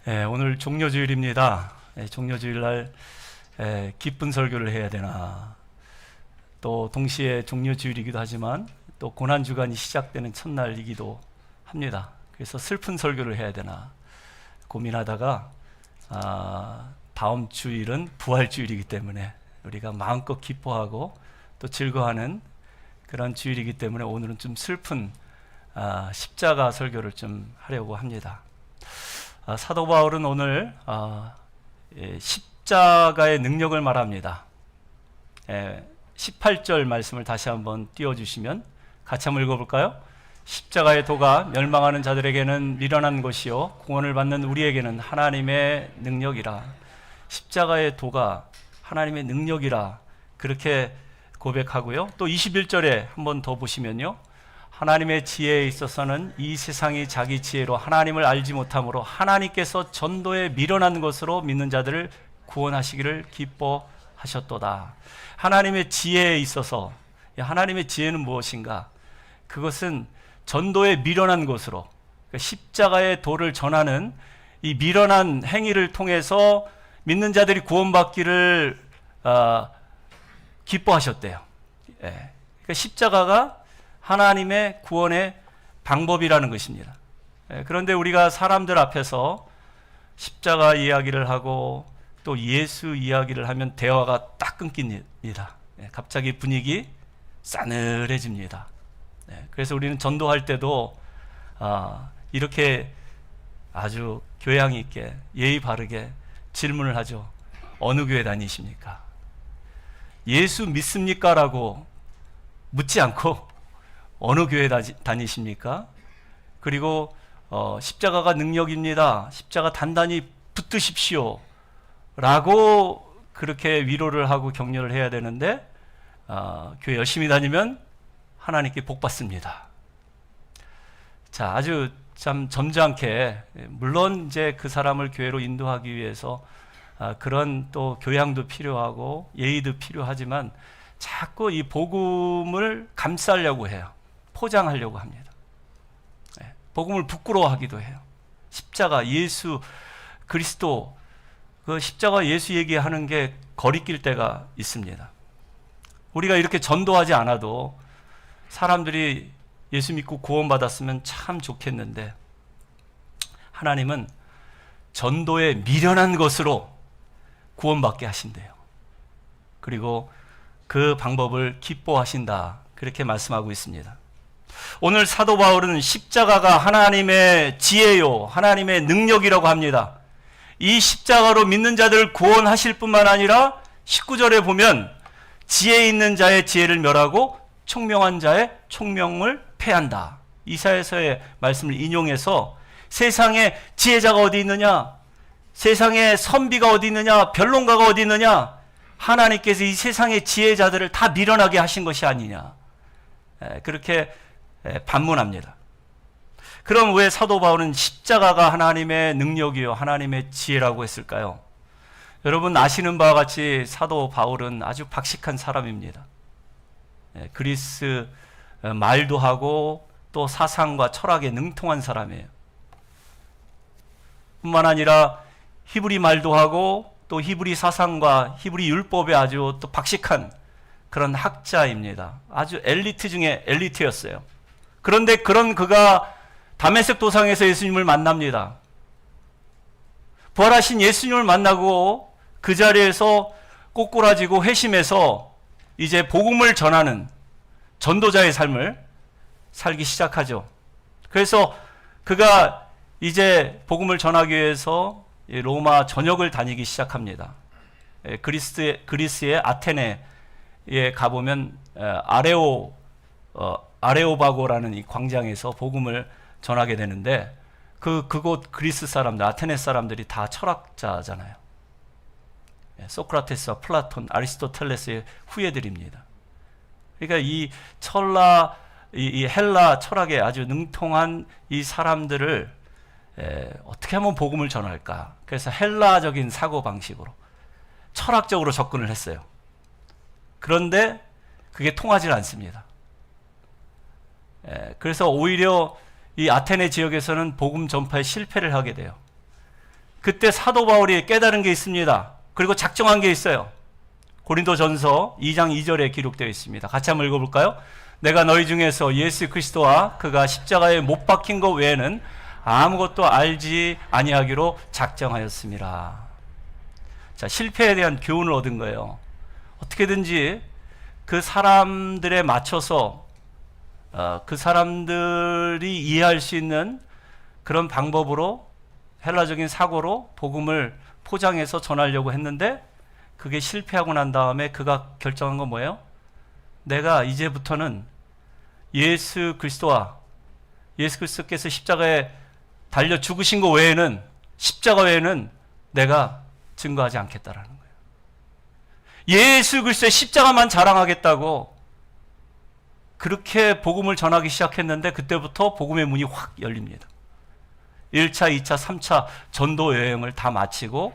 오늘 종료주일입니다. 종료주일날 기쁜 설교를 해야 되나, 또 동시에 종료주일이기도 하지만 또 고난주간이 시작되는 첫날이기도 합니다. 그래서 슬픈 설교를 해야 되나 고민하다가 다음 주일은 부활주일이기 때문에 우리가 마음껏 기뻐하고 또 즐거워하는 그런 주일이기 때문에 오늘은 좀 슬픈 십자가 설교를 좀 하려고 합니다. 사도 바울은 오늘 십자가의 능력을 말합니다. 18절 말씀을 다시 한번 띄워주시면 같이 한번 읽어볼까요? 십자가의 도가 멸망하는 자들에게는 미련한 것이요 구원을 받는 우리에게는 하나님의 능력이라. 십자가의 도가 하나님의 능력이라 그렇게 고백하고요. 또 21절에 한번 더 보시면요, 하나님의 지혜에 있어서는 이 세상이 자기 지혜로 하나님을 알지 못하므로 하나님께서 전도에 미련한 것으로 믿는 자들을 구원하시기를 기뻐하셨도다. 하나님의 지혜에 있어서, 하나님의 지혜는 무엇인가? 그것은 전도에 미련한 것으로, 십자가의 도를 전하는 이 미련한 행위를 통해서 믿는 자들이 구원받기를 기뻐하셨대요. 그러니까 십자가가 하나님의 구원의 방법이라는 것입니다. 그런데 우리가 사람들 앞에서 십자가 이야기를 하고 또 예수 이야기를 하면 대화가 딱 끊깁니다. 갑자기 분위기 싸늘해집니다. 그래서 우리는 전도할 때도 이렇게 아주 교양 있게 예의 바르게 질문을 하죠. 어느 교회 다니십니까? 예수 믿습니까? 라고 묻지 않고 어느 교회 다니십니까? 그리고 십자가가 능력입니다. 십자가 단단히 붙드십시오. 라고 그렇게 위로를 하고 격려를 해야 되는데 교회 열심히 다니면 하나님께 복 받습니다. 자, 아주 참 점잖게, 물론 이제 그 사람을 교회로 인도하기 위해서 그런 또 교양도 필요하고 예의도 필요하지만 자꾸 이 복음을 감싸려고 해요. 포장하려고 합니다. 복음을 부끄러워하기도 해요. 십자가, 예수 그리스도, 그 십자가 예수 얘기하는 게 거리낄 때가 있습니다. 우리가 이렇게 전도하지 않아도 사람들이 예수 믿고 구원받았으면 참 좋겠는데, 하나님은 전도에 미련한 것으로 구원받게 하신대요. 그리고 그 방법을 기뻐하신다, 그렇게 말씀하고 있습니다. 오늘 사도 바울은 십자가가 하나님의 지혜요 하나님의 능력이라고 합니다. 이 십자가로 믿는 자들을 구원하실 뿐만 아니라 19절에 보면 지혜 있는 자의 지혜를 멸하고 총명한 자의 총명을 패한다. 이사야서의 말씀을 인용해서 세상에 지혜자가 어디 있느냐, 세상에 선비가 어디 있느냐, 변론가가 어디 있느냐, 하나님께서 이 세상의 지혜자들을 다 미련하게 하신 것이 아니냐, 그렇게 반문합니다. 그럼 왜 사도 바울은 십자가가 하나님의 능력이요 하나님의 지혜라고 했을까요? 여러분 아시는 바와 같이 사도 바울은 아주 박식한 사람입니다. 그리스 말도 하고 또 사상과 철학에 능통한 사람이에요. 뿐만 아니라 히브리 말도 하고 또 히브리 사상과 히브리 율법에 아주 또 박식한 그런 학자입니다. 아주 엘리트 중에 엘리트였어요. 그런데 그런 그가 다메섹 도상에서 예수님을 만납니다. 부활하신 예수님을 만나고 그 자리에서 꼬꾸라지고 회심해서 이제 복음을 전하는 전도자의 삶을 살기 시작하죠. 그래서 그가 이제 복음을 전하기 위해서 로마 전역을 다니기 시작합니다. 그리스의 아테네에 가보면 아레오바고라는 이 광장에서 복음을 전하게 되는데 그곳 그리스 사람들, 아테네 사람들이 다 철학자잖아요. 소크라테스와 플라톤, 아리스토텔레스의 후예들입니다. 그러니까 이 헬라 철학에 아주 능통한 이 사람들을 어떻게 하면 복음을 전할까? 그래서 헬라적인 사고 방식으로 철학적으로 접근을 했어요. 그런데 그게 통하지 않습니다. 그래서 오히려 이 아테네 지역에서는 복음 전파에 실패를 하게 돼요. 그때 사도 바울이 깨달은 게 있습니다. 그리고 작정한 게 있어요. 고린도전서 2장 2절에 기록되어 있습니다. 같이 한번 읽어볼까요? 내가 너희 중에서 예수 그리스도와 그가 십자가에 못 박힌 것 외에는 아무것도 알지 아니하기로 작정하였습니다. 자, 실패에 대한 교훈을 얻은 거예요. 어떻게든지 그 사람들에 맞춰서 그 사람들이 이해할 수 있는 그런 방법으로, 헬라적인 사고로 복음을 포장해서 전하려고 했는데 그게 실패하고 난 다음에 그가 결정한 건 뭐예요? 내가 이제부터는 예수 그리스도께서 십자가에 달려 죽으신 거 외에는, 십자가 외에는 내가 증거하지 않겠다라는 거예요. 예수 그리스도의 십자가만 자랑하겠다고 그렇게 복음을 전하기 시작했는데 그때부터 복음의 문이 확 열립니다. 1차, 2차, 3차 전도 여행을 다 마치고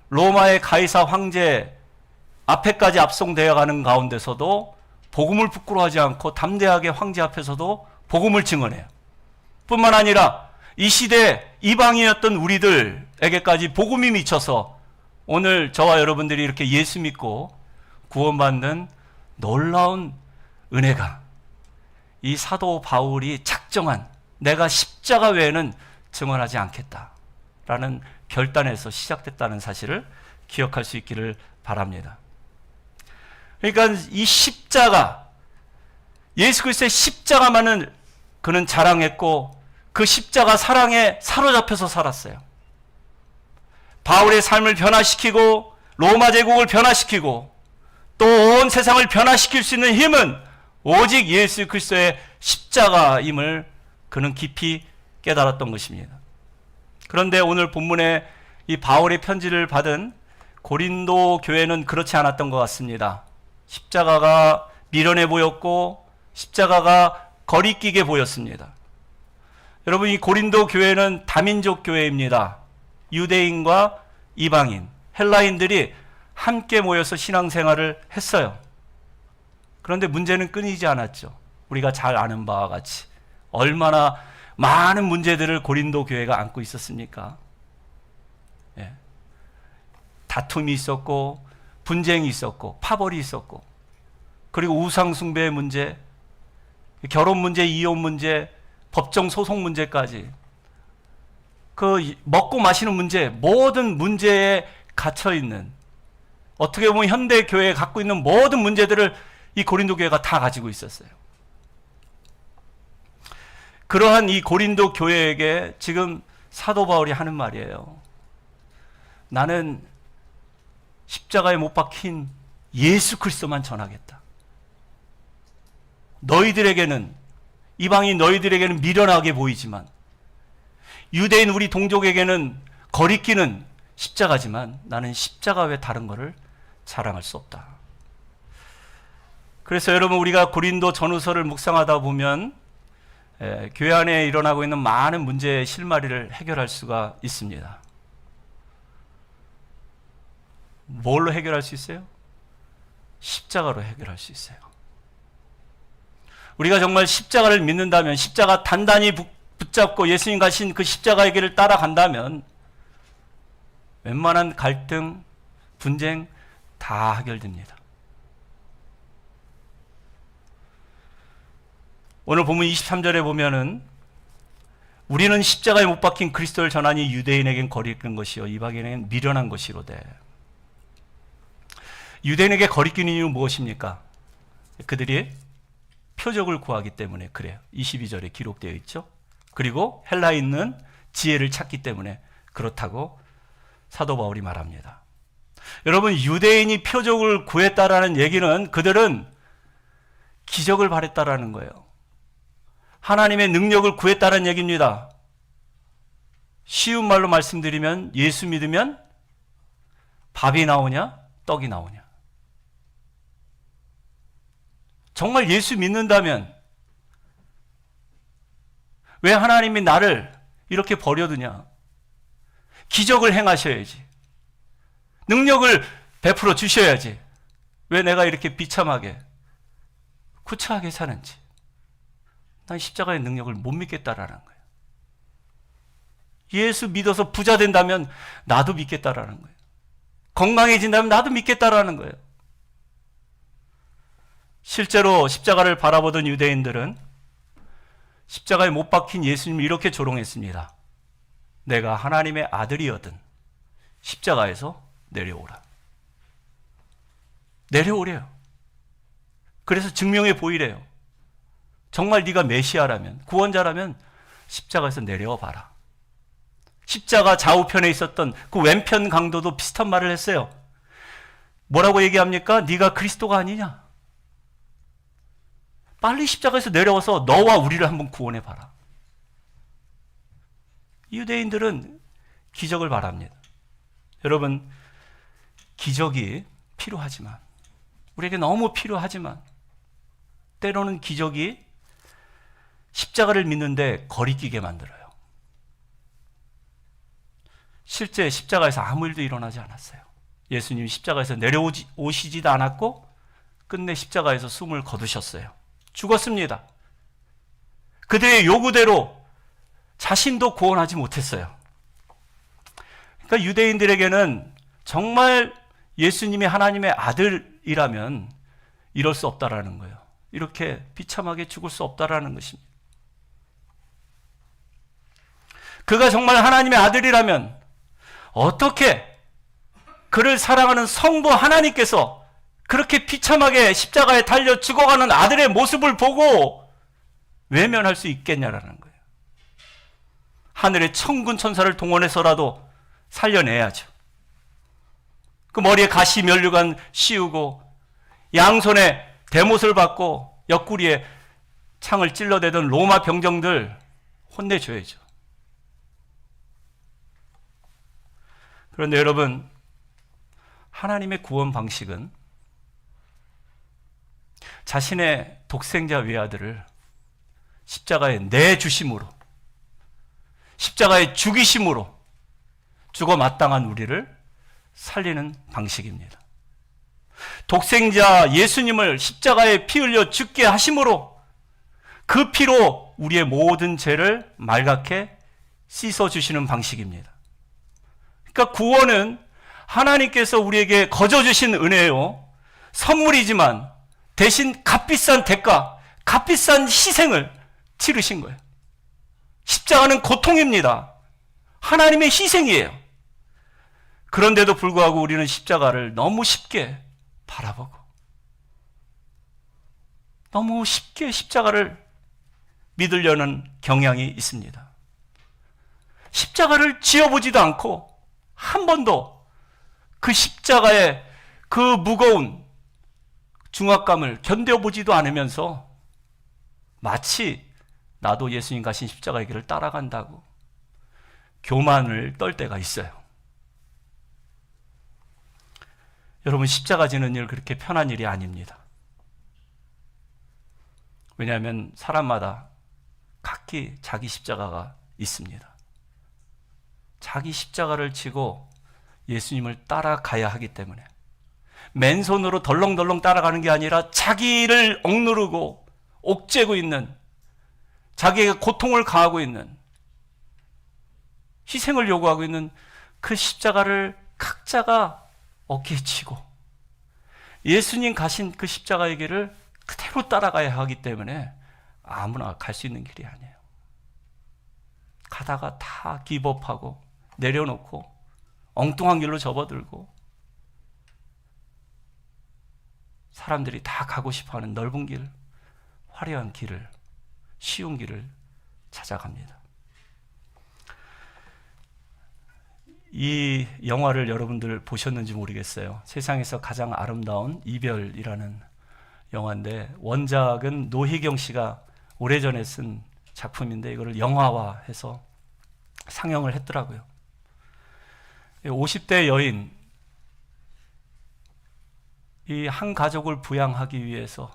로마의 가이사 황제 앞에까지 압송되어 가는 가운데서도 복음을 부끄러워하지 않고 담대하게 황제 앞에서도 복음을 증언해요. 뿐만 아니라 이 시대 이방인이었던 우리들에게까지 복음이 미쳐서 오늘 저와 여러분들이 이렇게 예수 믿고 구원받는 놀라운 은혜가, 이 사도 바울이 작정한 내가 십자가 외에는 증언하지 않겠다라는 결단에서 시작됐다는 사실을 기억할 수 있기를 바랍니다. 그러니까 이 십자가, 예수 그리스도의 십자가만을 그는 자랑했고 그 십자가 사랑에 사로잡혀서 살았어요. 바울의 삶을 변화시키고 로마 제국을 변화시키고 또 온 세상을 변화시킬 수 있는 힘은 오직 예수 그리스도의 십자가임을 그는 깊이 깨달았던 것입니다. 그런데 오늘 본문에 이 바울의 편지를 받은 고린도 교회는 그렇지 않았던 것 같습니다. 십자가가 미련해 보였고 십자가가 거리끼게 보였습니다. 여러분, 이 고린도 교회는 다민족 교회입니다. 유대인과 이방인, 헬라인들이 함께 모여서 신앙생활을 했어요. 그런데 문제는 끊이지 않았죠. 우리가 잘 아는 바와 같이 얼마나 많은 문제들을 고린도 교회가 안고 있었습니까? 예. 다툼이 있었고 분쟁이 있었고 파벌이 있었고, 그리고 우상 숭배의 문제, 결혼 문제, 이혼 문제, 법정 소송 문제까지, 그 먹고 마시는 문제, 모든 문제에 갇혀 있는, 어떻게 보면 현대 교회에 갖고 있는 모든 문제들을 이 고린도 교회가 다 가지고 있었어요. 그러한 이 고린도 교회에게 지금 사도 바울이 하는 말이에요. 나는 십자가에 못 박힌 예수 그리스도만 전하겠다. 너희들에게는, 이방인 너희들에게는 미련하게 보이지만 유대인 우리 동족에게는 거리끼는 십자가지만 나는 십자가 외 다른 것을 자랑할 수 없다. 그래서 여러분, 우리가 고린도 전후서를 묵상하다 보면 교회 안에 일어나고 있는 많은 문제의 실마리를 해결할 수가 있습니다. 뭘로 해결할 수 있어요? 십자가로 해결할 수 있어요. 우리가 정말 십자가를 믿는다면, 십자가 단단히 붙잡고 예수님 가신 그 십자가의 길을 따라간다면 웬만한 갈등, 분쟁 다 해결됩니다. 오늘 본문 23절에 보면은 우리는 십자가에 못 박힌 그리스도를 전하니 유대인에겐 거리끼는 것이요 이방인에겐 미련한 것이로되. 유대인에게 거리끼는 이유는 무엇입니까? 그들이 표적을 구하기 때문에 그래요. 22절에 기록되어 있죠. 그리고 헬라인은 지혜를 찾기 때문에 그렇다고 사도 바울이 말합니다. 여러분, 유대인이 표적을 구했다라는 얘기는 그들은 기적을 바랬다라는 거예요. 하나님의 능력을 구했다는 얘기입니다. 쉬운 말로 말씀드리면 예수 믿으면 밥이 나오냐, 떡이 나오냐. 정말 예수 믿는다면 왜 하나님이 나를 이렇게 버려두냐? 기적을 행하셔야지. 능력을 베풀어 주셔야지. 왜 내가 이렇게 비참하게, 구차하게 사는지. 난 십자가의 능력을 못 믿겠다라는 거예요. 예수 믿어서 부자 된다면 나도 믿겠다라는 거예요. 건강해진다면 나도 믿겠다라는 거예요. 실제로 십자가를 바라보던 유대인들은 십자가에 못 박힌 예수님을 이렇게 조롱했습니다. 내가 하나님의 아들이거든 십자가에서 내려오라. 내려오래요. 그래서 증명해 보이래요. 정말 네가 메시아라면, 구원자라면 십자가에서 내려와 봐라. 십자가 좌우편에 있었던 그 왼편 강도도 비슷한 말을 했어요. 뭐라고 얘기합니까? 네가 그리스도가 아니냐? 빨리 십자가에서 내려와서 너와 우리를 한번 구원해 봐라. 유대인들은 기적을 바랍니다. 여러분, 기적이 필요하지만, 우리에게 너무 필요하지만, 때로는 기적이 십자가를 믿는데 거리끼게 만들어요. 실제 십자가에서 아무 일도 일어나지 않았어요. 예수님이 십자가에서 내려오시지도 않았고 끝내 십자가에서 숨을 거두셨어요. 죽었습니다. 그들의 요구대로 자신도 구원하지 못했어요. 그러니까 유대인들에게는 정말 예수님이 하나님의 아들이라면 이럴 수 없다라는 거예요. 이렇게 비참하게 죽을 수 없다라는 것입니다. 그가 정말 하나님의 아들이라면 어떻게 그를 사랑하는 성부 하나님께서 그렇게 비참하게 십자가에 달려 죽어가는 아들의 모습을 보고 외면할 수 있겠냐라는 거예요. 하늘의 천군 천사를 동원해서라도 살려내야죠. 그 머리에 가시 면류관 씌우고 양손에 대못을 받고 옆구리에 창을 찔러대던 로마 병정들 혼내줘야죠. 그런데 여러분, 하나님의 구원 방식은 자신의 독생자 외아들을 십자가에 내주심으로, 십자가에 죽이심으로 죽어 마땅한 우리를 살리는 방식입니다. 독생자 예수님을 십자가에 피 흘려 죽게 하심으로 그 피로 우리의 모든 죄를 말갛게 씻어주시는 방식입니다. 그러니까 구원은 하나님께서 우리에게 거저주신 은혜요, 선물이지만 대신 값비싼 대가, 값비싼 희생을 치르신 거예요. 십자가는 고통입니다. 하나님의 희생이에요. 그런데도 불구하고 우리는 십자가를 너무 쉽게 바라보고 너무 쉽게 십자가를 믿으려는 경향이 있습니다. 십자가를 지어보지도 않고 한 번도 그 십자가의 그 무거운 중압감을 견뎌보지도 않으면서 마치 나도 예수님 가신 십자가의 길을 따라간다고 교만을 떨 때가 있어요. 여러분, 십자가 지는 일 그렇게 편한 일이 아닙니다. 왜냐하면 사람마다 각기 자기 십자가가 있습니다. 자기 십자가를 지고 예수님을 따라가야 하기 때문에 맨손으로 덜렁덜렁 따라가는 게 아니라 자기를 억누르고 옥죄고 있는, 자기에게 고통을 가하고 있는, 희생을 요구하고 있는 그 십자가를 각자가 어깨에 지고 예수님 가신 그 십자가의 길을 그대로 따라가야 하기 때문에 아무나 갈 수 있는 길이 아니에요. 가다가 다 기법하고 내려놓고 엉뚱한 길로 접어들고 사람들이 다 가고 싶어하는 넓은 길, 화려한 길을, 쉬운 길을 찾아갑니다. 이 영화를 여러분들 보셨는지 모르겠어요. 세상에서 가장 아름다운 이별이라는 영화인데, 원작은 노희경 씨가 오래전에 쓴 작품인데 이거를 영화화해서 상영을 했더라고요. 50대 여인, 이 한 가족을 부양하기 위해서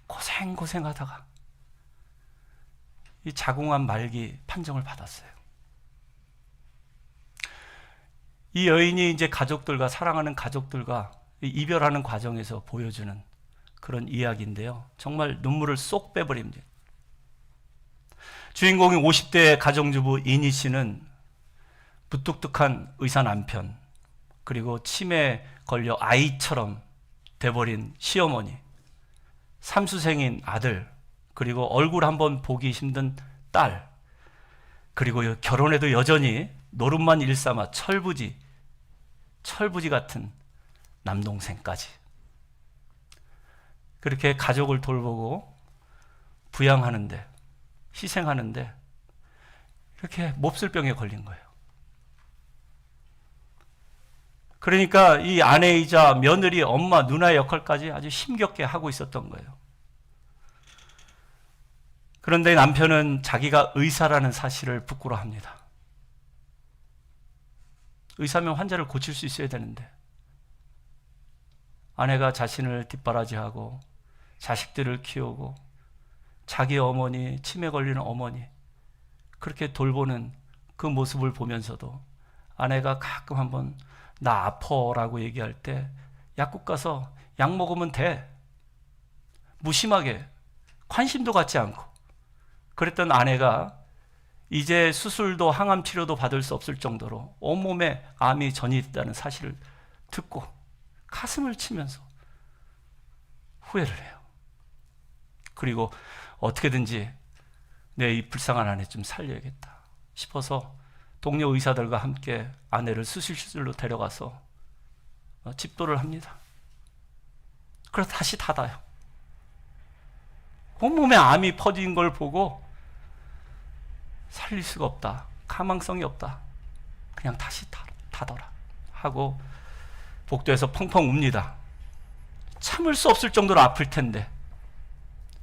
고생하다가 이 자궁암 말기 판정을 받았어요. 이 여인이 이제 가족들과, 사랑하는 가족들과 이별하는 과정에서 보여주는 그런 이야기인데요. 정말 눈물을 쏙 빼버립니다. 주인공이 50대 가정주부 이니 씨는 무뚝뚝한 의사 남편, 그리고 치매에 걸려 아이처럼 돼버린 시어머니, 삼수생인 아들, 그리고 얼굴 한번 보기 힘든 딸, 그리고 결혼해도 여전히 노름만 일삼아 철부지 같은 남동생까지. 그렇게 가족을 돌보고 부양하는데, 희생하는데 이렇게 몹쓸 병에 걸린 거예요. 그러니까 이 아내이자 며느리, 엄마, 누나의 역할까지 아주 힘겹게 하고 있었던 거예요. 그런데 남편은 자기가 의사라는 사실을 부끄러워합니다. 의사면 환자를 고칠 수 있어야 되는데, 아내가 자신을 뒷바라지하고 자식들을 키우고 자기 어머니, 치매 걸리는 어머니 그렇게 돌보는 그 모습을 보면서도 아내가 가끔 한번 나 아파라고 얘기할 때 약국 가서 약 먹으면 돼, 무심하게 관심도 갖지 않고 그랬던 아내가 이제 수술도 항암 치료도 받을 수 없을 정도로 온몸에 암이 전이됐다는 사실을 듣고 가슴을 치면서 후회를 해요. 그리고 어떻게든지 내 이 불쌍한 아내 좀 살려야겠다 싶어서 동료 의사들과 함께 아내를 수술실로 데려가서 집도를 합니다. 그래서 다시 닫아요. 온몸에 암이 퍼진 걸 보고 살릴 수가 없다, 가망성이 없다, 그냥 다시 닫아라 하고 복도에서 펑펑 웁니다. 참을 수 없을 정도로 아플 텐데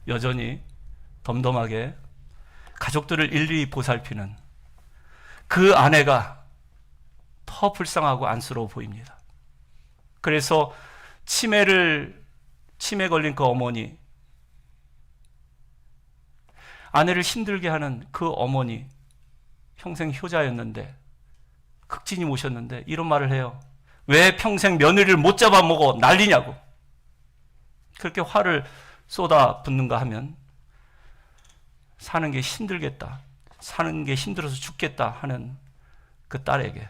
여전히 덤덤하게 가족들을 일일이 보살피는 그 아내가 더 불쌍하고 안쓰러워 보입니다. 그래서 치매 걸린 그 어머니, 아내를 힘들게 하는 그 어머니, 평생 효자였는데 극진히 모셨는데 이런 말을 해요. 왜 평생 며느리를 못 잡아먹어 난리냐고. 그렇게 화를 쏟아 붓는가 하면 사는 게 힘들겠다, 사는 게 힘들어서 죽겠다 하는 그 딸에게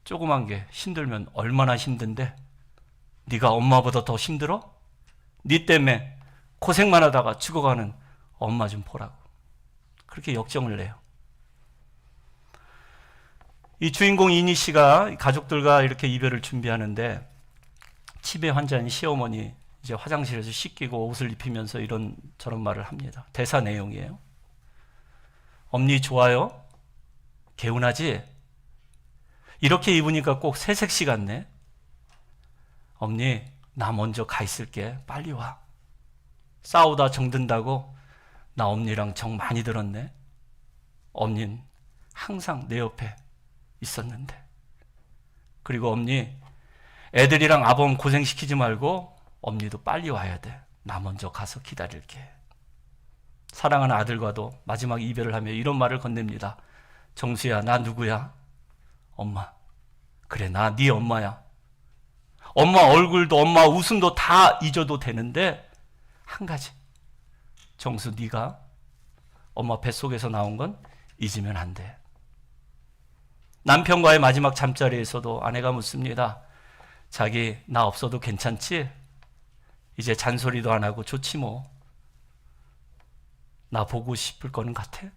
조그만 게 힘들면 얼마나 힘든데 네가 엄마보다 더 힘들어? 네 때문에 고생만 하다가 죽어가는 엄마 좀 보라고. 그렇게 역정을 내요. 이 주인공 이니 씨가 가족들과 이렇게 이별을 준비하는데 치매 환자인 시어머니 이제 화장실에서 씻기고 옷을 입히면서 이런 저런 말을 합니다. 대사 내용이에요. 엄니 좋아요? 개운하지? 이렇게 입으니까 꼭 새색시 같네. 엄니 나 먼저 가 있을게. 빨리 와. 싸우다 정든다고 나 엄니랑 정 많이 들었네. 엄닌 항상 내 옆에 있었는데. 그리고 엄니 애들이랑 아범 고생시키지 말고 엄니도 빨리 와야 돼. 나 먼저 가서 기다릴게. 사랑하는 아들과도 마지막 이별을 하며 이런 말을 건넵니다. 정수야, 나 누구야? 엄마. 그래, 나 네 엄마야. 엄마 얼굴도 엄마 웃음도 다 잊어도 되는데 한 가지, 정수, 네가 엄마 뱃속에서 나온 건 잊으면 안 돼. 남편과의 마지막 잠자리에서도 아내가 묻습니다. 자기 나 없어도 괜찮지? 이제 잔소리도 안 하고 좋지 뭐. 나 보고 싶을 거는 같아?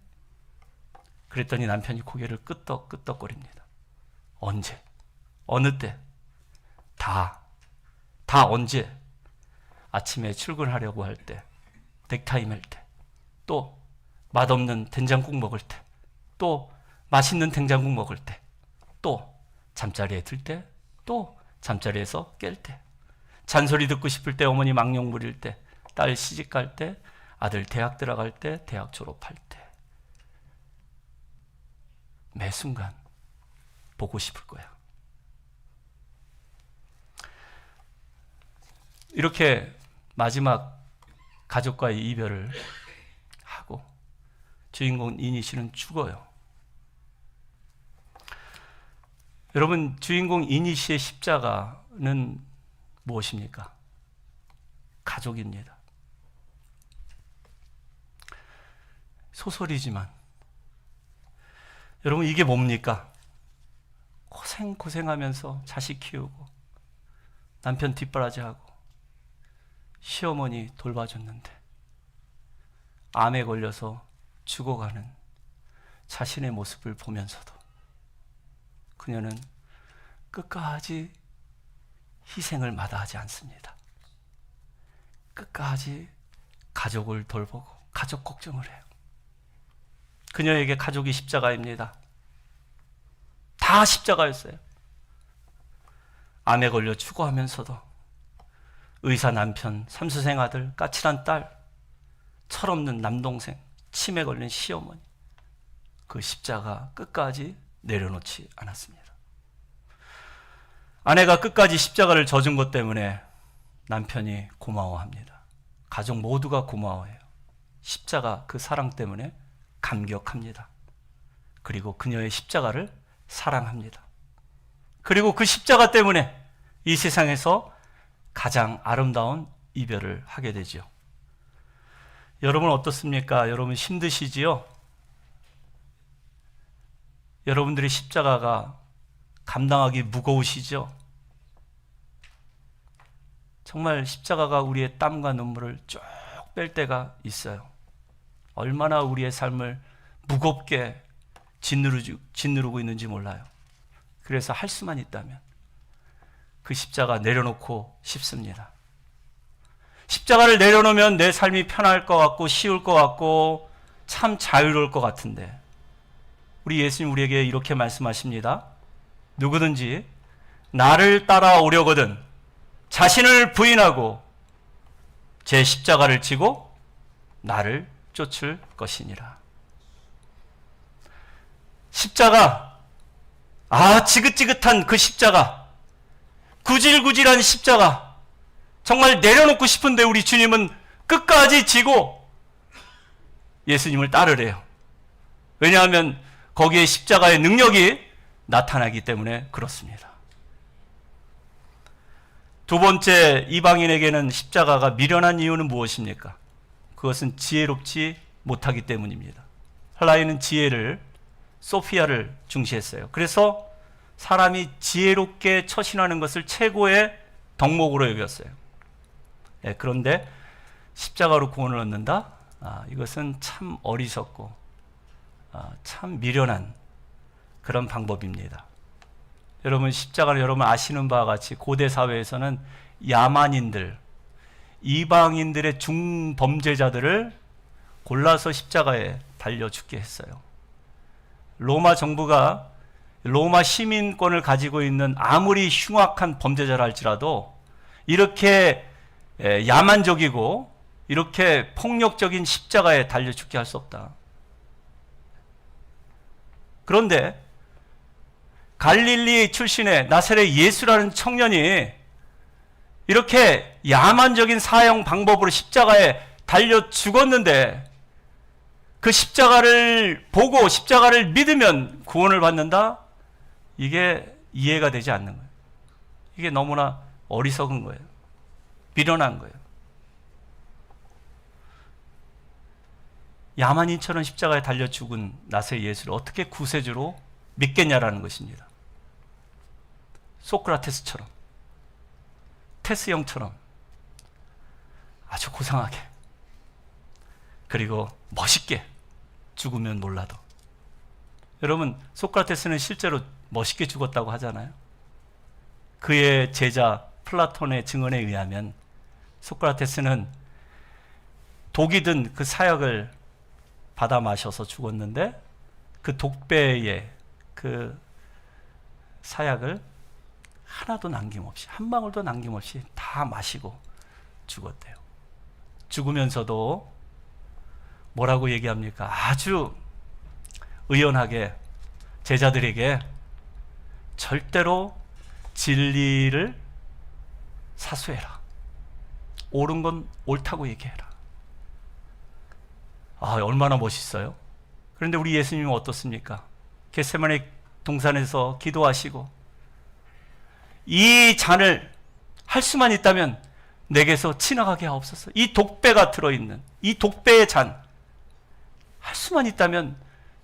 그랬더니 남편이 고개를 끄덕끄덕거립니다. 언제? 어느 때? 다 언제? 아침에 출근하려고 할 때, 넥타이 맬 때, 또 맛없는 된장국 먹을 때, 또 맛있는 된장국 먹을 때, 또 잠자리에 들 때, 또 잠자리에서 깰 때, 잔소리 듣고 싶을 때, 어머니 망령 부릴 때, 딸 시집 갈 때, 아들 대학 들어갈 때, 대학 졸업할 때, 매 순간 보고 싶을 거야. 이렇게 마지막 가족과의 이별을 하고 주인공 이니 씨는 죽어요. 여러분, 주인공 이니 씨의 십자가는 무엇입니까? 가족입니다. 소설이지만 여러분, 이게 뭡니까? 고생하면서 자식 키우고 남편 뒷바라지하고 시어머니 돌봐줬는데 암에 걸려서 죽어가는 자신의 모습을 보면서도 그녀는 끝까지 희생을 마다하지 않습니다. 끝까지 가족을 돌보고 가족 걱정을 해요. 그녀에게 가족이 십자가입니다. 다 십자가였어요. 암에 걸려 죽어하면서도 의사 남편, 삼수생 아들, 까칠한 딸, 철없는 남동생, 치매 걸린 시어머니, 그 십자가 끝까지 내려놓지 않았습니다. 아내가 끝까지 십자가를 져준 것 때문에 남편이 고마워합니다. 가족 모두가 고마워해요. 십자가 그 사랑 때문에 감격합니다. 그리고 그녀의 십자가를 사랑합니다. 그리고 그 십자가 때문에 이 세상에서 가장 아름다운 이별을 하게 되죠. 여러분 어떻습니까? 여러분 힘드시지요? 여러분들의 십자가가 감당하기 무거우시죠? 정말 십자가가 우리의 땀과 눈물을 쭉 뺄 때가 있어요. 얼마나 우리의 삶을 무겁게 짓누르고 있는지 몰라요. 그래서 할 수만 있다면 그 십자가 내려놓고 싶습니다. 십자가를 내려놓으면 내 삶이 편할 것 같고 쉬울 것 같고 참 자유로울 것 같은데, 우리 예수님 우리에게 이렇게 말씀하십니다. 누구든지 나를 따라오려거든 자신을 부인하고 제 십자가를 지고 나를 쫓을 것이니라. 십자가, 지긋지긋한 그 십자가, 구질구질한 십자가, 정말 내려놓고 싶은데 우리 주님은 끝까지 지고 예수님을 따르래요. 왜냐하면 거기에 십자가의 능력이 나타나기 때문에 그렇습니다. 두 번째, 이방인에게는 십자가가 미련한 이유는 무엇입니까? 그것은 지혜롭지 못하기 때문입니다. 헬라인은 지혜를, 소피아를 중시했어요. 그래서 사람이 지혜롭게 처신하는 것을 최고의 덕목으로 여겼어요. 그런데 십자가로 구원을 얻는다? 이것은 참 어리석고 참 미련한 그런 방법입니다. 여러분, 십자가는 여러분 아시는 바와 같이 고대 사회에서는 야만인들, 이방인들의 중범죄자들을 골라서 십자가에 달려 죽게 했어요. 로마 정부가 로마 시민권을 가지고 있는 아무리 흉악한 범죄자라 할지라도 이렇게 야만적이고 이렇게 폭력적인 십자가에 달려 죽게 할 수 없다. 그런데 갈릴리 출신의 나사렛 예수라는 청년이 이렇게 야만적인 사형 방법으로 십자가에 달려 죽었는데 그 십자가를 보고 십자가를 믿으면 구원을 받는다? 이게 이해가 되지 않는 거예요. 이게 너무나 어리석은 거예요. 미련한 거예요. 야만인처럼 십자가에 달려 죽은 나사렛 예수를 어떻게 구세주로 믿겠냐라는 것입니다. 소크라테스처럼, 테스 형처럼 아주 고상하게, 그리고 멋있게 죽으면 몰라도. 여러분, 소크라테스는 실제로 멋있게 죽었다고 하잖아요. 그의 제자 플라톤의 증언에 의하면 소크라테스는 독이 든 그 사약을 받아 마셔서 죽었는데 그 독배의 그 사약을 하나도 남김없이, 한 방울도 남김없이 다 마시고 죽었대요. 죽으면서도 뭐라고 얘기합니까? 아주 의연하게 제자들에게 절대로 진리를 사수해라. 옳은 건 옳다고 얘기해라. 얼마나 멋있어요. 그런데 우리 예수님은 어떻습니까? 겟세마네 동산에서 기도하시고 이 잔을 할 수만 있다면 내게서 지나가게 하옵소서. 이 독배가 들어있는 이 독배의 잔 할 수만 있다면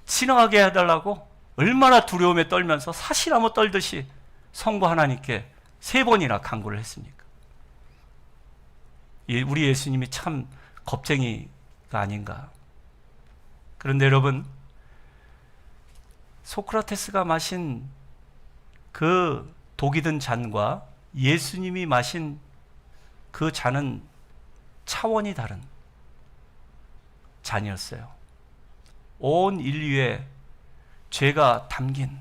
지나가게 해달라고 얼마나 두려움에 떨면서 사시나무 떨듯이 성부 하나님께 3번이나 간구를 했습니까? 우리 예수님이 참 겁쟁이가 아닌가. 그런데 여러분, 소크라테스가 마신 그 독이 든 잔과 예수님이 마신 그 잔은 차원이 다른 잔이었어요. 온 인류의 죄가 담긴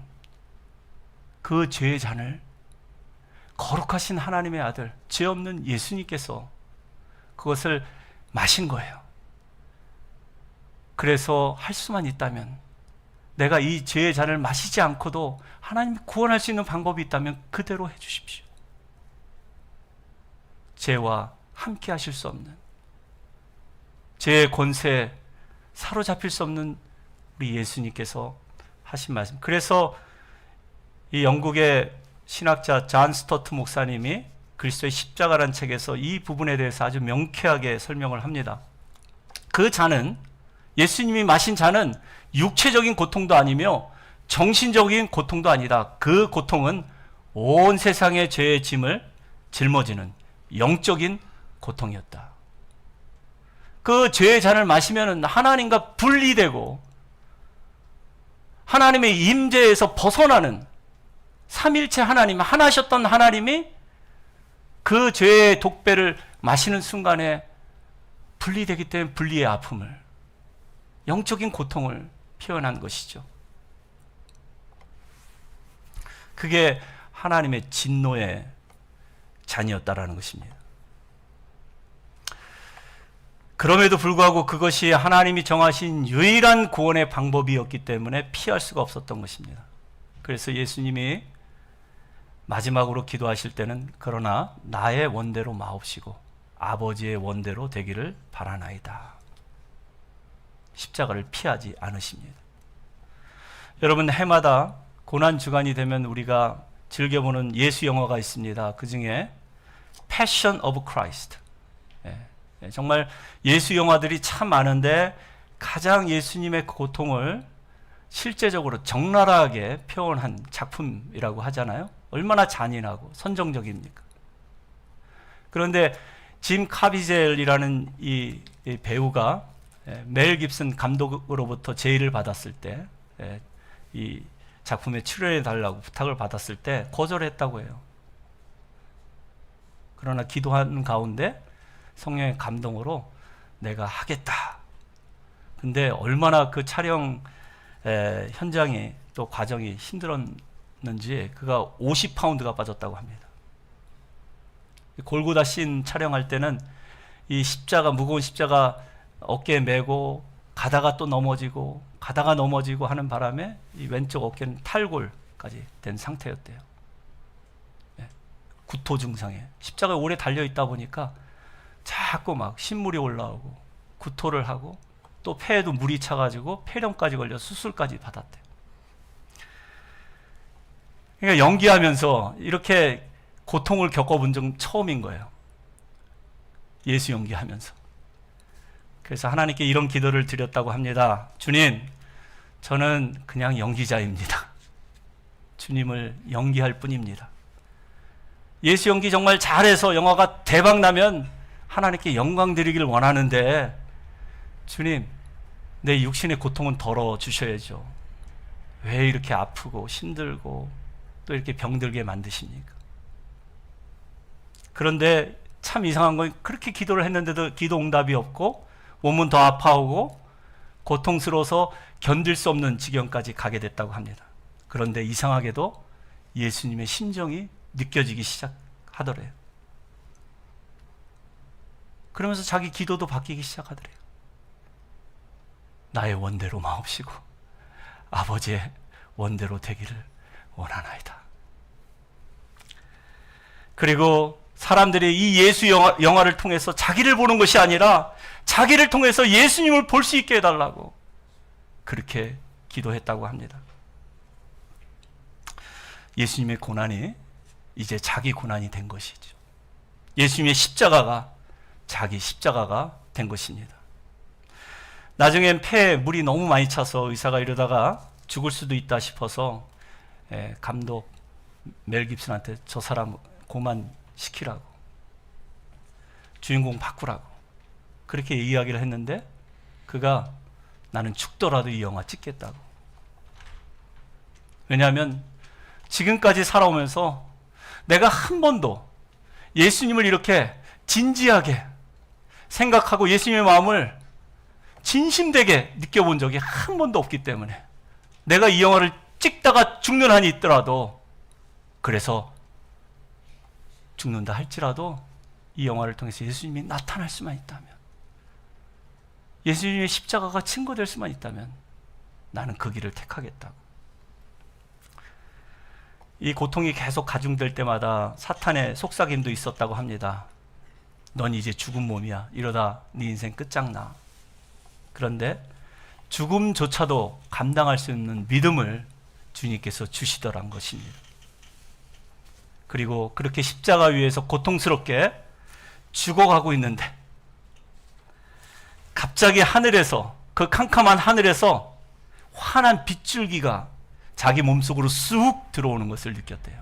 그 죄의 잔을 거룩하신 하나님의 아들, 죄 없는 예수님께서 그것을 마신 거예요. 그래서 할 수만 있다면, 내가 이 죄의 잔을 마시지 않고도 하나님이 구원할 수 있는 방법이 있다면 그대로 해 주십시오. 죄와 함께 하실 수 없는, 죄의 권세에 사로잡힐 수 없는 우리 예수님께서 하신 말씀. 그래서 이 영국의 신학자 존 스토트 목사님이 그리스도의 십자가라는 책에서 이 부분에 대해서 아주 명쾌하게 설명을 합니다. 그 잔은, 예수님이 마신 잔은 육체적인 고통도 아니며 정신적인 고통도 아니다. 그 고통은 온 세상의 죄의 짐을 짊어지는 영적인 고통이었다. 그 죄의 잔을 마시면 하나님과 분리되고 하나님의 임재에서 벗어나는, 삼일체 하나님, 하나셨던 하나님이 그 죄의 독배를 마시는 순간에 분리되기 때문에 분리의 아픔을, 영적인 고통을 표현한 것이죠. 그게 하나님의 진노의 잔이었다라는 것입니다. 그럼에도 불구하고 그것이 하나님이 정하신 유일한 구원의 방법이었기 때문에 피할 수가 없었던 것입니다. 그래서 예수님이 마지막으로 기도하실 때는, 그러나 나의 원대로 마옵시고 아버지의 원대로 되기를 바라나이다. 십자가를 피하지 않으십니다. 여러분, 해마다 고난주간이 되면 우리가 즐겨보는 예수 영화가 있습니다. 그 중에 Passion of Christ. 정말 예수 영화들이 참 많은데 가장 예수님의 고통을 실제적으로 적나라하게 표현한 작품이라고 하잖아요. 얼마나 잔인하고 선정적입니까? 그런데 짐 카비젤이라는 이 배우가 멜 깁슨 감독으로부터 제의를 받았을 때, 이 작품에 출연해 달라고 부탁을 받았을 때 거절했다고 해요. 그러나 기도하는 가운데 성령의 감동으로 내가 하겠다. 근데 얼마나 그 촬영 현장이 또 과정이 힘들었는지 그가 50파운드가 빠졌다고 합니다. 골고다 씬 촬영할 때는 이 십자가, 무거운 십자가 어깨에 메고 가다가 또 넘어지고 가다가 넘어지고 하는 바람에 이 왼쪽 어깨는 탈골까지 된 상태였대요. 구토 증상에 십자가에 오래 달려 있다 보니까 자꾸 막 신물이 올라오고 구토를 하고 또 폐에도 물이 차가지고 폐렴까지 걸려 수술까지 받았대요. 그러니까 연기하면서 이렇게 고통을 겪어본 적 처음인 거예요. 예수 연기하면서. 그래서 하나님께 이런 기도를 드렸다고 합니다. 주님, 저는 그냥 연기자입니다. 주님을 연기할 뿐입니다. 예수 연기 정말 잘해서 영화가 대박 나면 하나님께 영광 드리길 원하는데, 주님, 내 육신의 고통은 덜어 주셔야죠. 왜 이렇게 아프고 힘들고 또 이렇게 병들게 만드십니까? 그런데 참 이상한 건 그렇게 기도를 했는데도 기도 응답이 없고 몸은 더 아파오고 고통스러워서 견딜 수 없는 지경까지 가게 됐다고 합니다. 그런데 이상하게도 예수님의 심정이 느껴지기 시작하더래요. 그러면서 자기 기도도 바뀌기 시작하더래요. 나의 원대로 마옵시고 아버지의 원대로 되기를 원하나이다. 그리고 사람들이 이 예수 영화를 통해서 자기를 보는 것이 아니라 자기를 통해서 예수님을 볼 수 있게 해달라고 그렇게 기도했다고 합니다. 예수님의 고난이 이제 자기 고난이 된 것이죠. 예수님의 십자가가 자기 십자가가 된 것입니다. 나중엔 폐에 물이 너무 많이 차서 의사가 이러다가 죽을 수도 있다 싶어서 감독 멜 깁슨한테 저 사람 고만시키라고, 주인공 바꾸라고 그렇게 이야기를 했는데, 그가 나는 죽더라도 이 영화 찍겠다고. 왜냐하면 지금까지 살아오면서 내가 한 번도 예수님을 이렇게 진지하게 생각하고 예수님의 마음을 진심되게 느껴본 적이 한 번도 없기 때문에, 내가 이 영화를 찍다가 죽는 한이 있더라도, 그래서 죽는다 할지라도 이 영화를 통해서 예수님이 나타날 수만 있다면, 예수님의 십자가가 증거될 수만 있다면 나는 그 길을 택하겠다고. 이 고통이 계속 가중될 때마다 사탄의 속삭임도 있었다고 합니다. 넌 이제 죽은 몸이야. 이러다 네 인생 끝장나. 그런데 죽음조차도 감당할 수 있는 믿음을 주님께서 주시더란 것입니다. 그리고 그렇게 십자가 위에서 고통스럽게 죽어가고 있는데 갑자기 하늘에서, 그 캄캄한 하늘에서 환한 빗줄기가 자기 몸속으로 쑥 들어오는 것을 느꼈대요.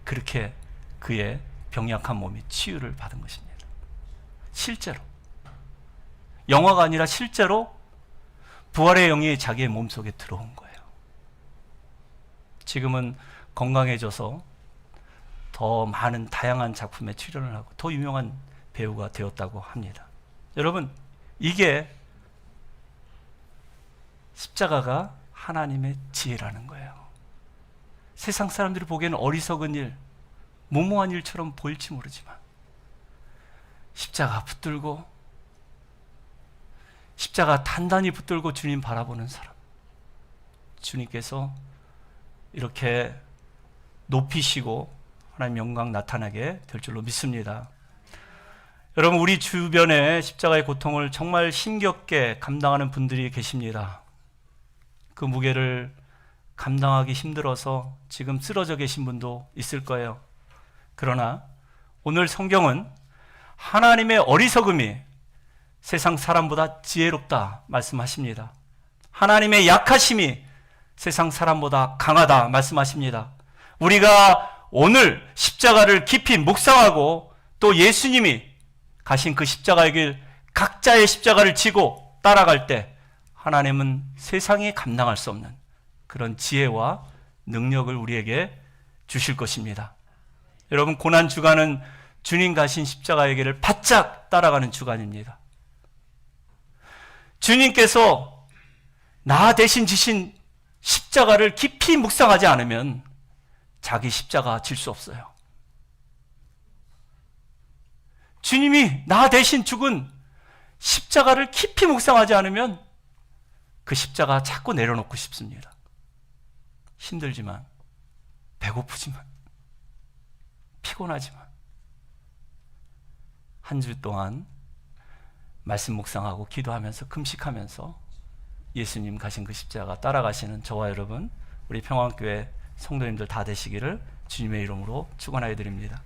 그렇게 그의 병약한 몸이 치유를 받은 것입니다. 실제로, 영화가 아니라 실제로 부활의 영이 자기의 몸속에 들어온 거예요. 지금은 건강해져서 더 많은 다양한 작품에 출연을 하고 더 유명한 배우가 되었다고 합니다. 여러분, 이게 십자가가 하나님의 지혜라는 거예요. 세상 사람들이 보기에는 어리석은 일, 무모한 일처럼 보일지 모르지만, 십자가 붙들고, 십자가 단단히 붙들고 주님 바라보는 사람, 주님께서 이렇게 높이시고 하나님 영광 나타나게 될 줄로 믿습니다. 여러분, 우리 주변에 십자가의 고통을 정말 힘겹게 감당하는 분들이 계십니다. 그 무게를 감당하기 힘들어서 지금 쓰러져 계신 분도 있을 거예요. 그러나 오늘 성경은 하나님의 어리석음이 세상 사람보다 지혜롭다 말씀하십니다. 하나님의 약하심이 세상 사람보다 강하다 말씀하십니다. 우리가 오늘 십자가를 깊이 묵상하고 또 예수님이 가신 그 십자가의 길, 각자의 십자가를 지고 따라갈 때 하나님은 세상이 감당할 수 없는 그런 지혜와 능력을 우리에게 주실 것입니다. 여러분, 고난 주간은 주님 가신 십자가의 길을 바짝 따라가는 주간입니다. 주님께서 나 대신 지신 십자가를 깊이 묵상하지 않으면 자기 십자가 질 수 없어요. 주님이 나 대신 죽은 십자가를 깊이 묵상하지 않으면 그 십자가 자꾸 내려놓고 싶습니다. 힘들지만, 배고프지만, 피곤하지만, 한 주 동안 말씀 묵상하고 기도하면서 금식하면서 예수님 가신 그 십자가 따라가시는 저와 여러분, 우리 평안교회 성도님들 다 되시기를 주님의 이름으로 축원하여 드립니다.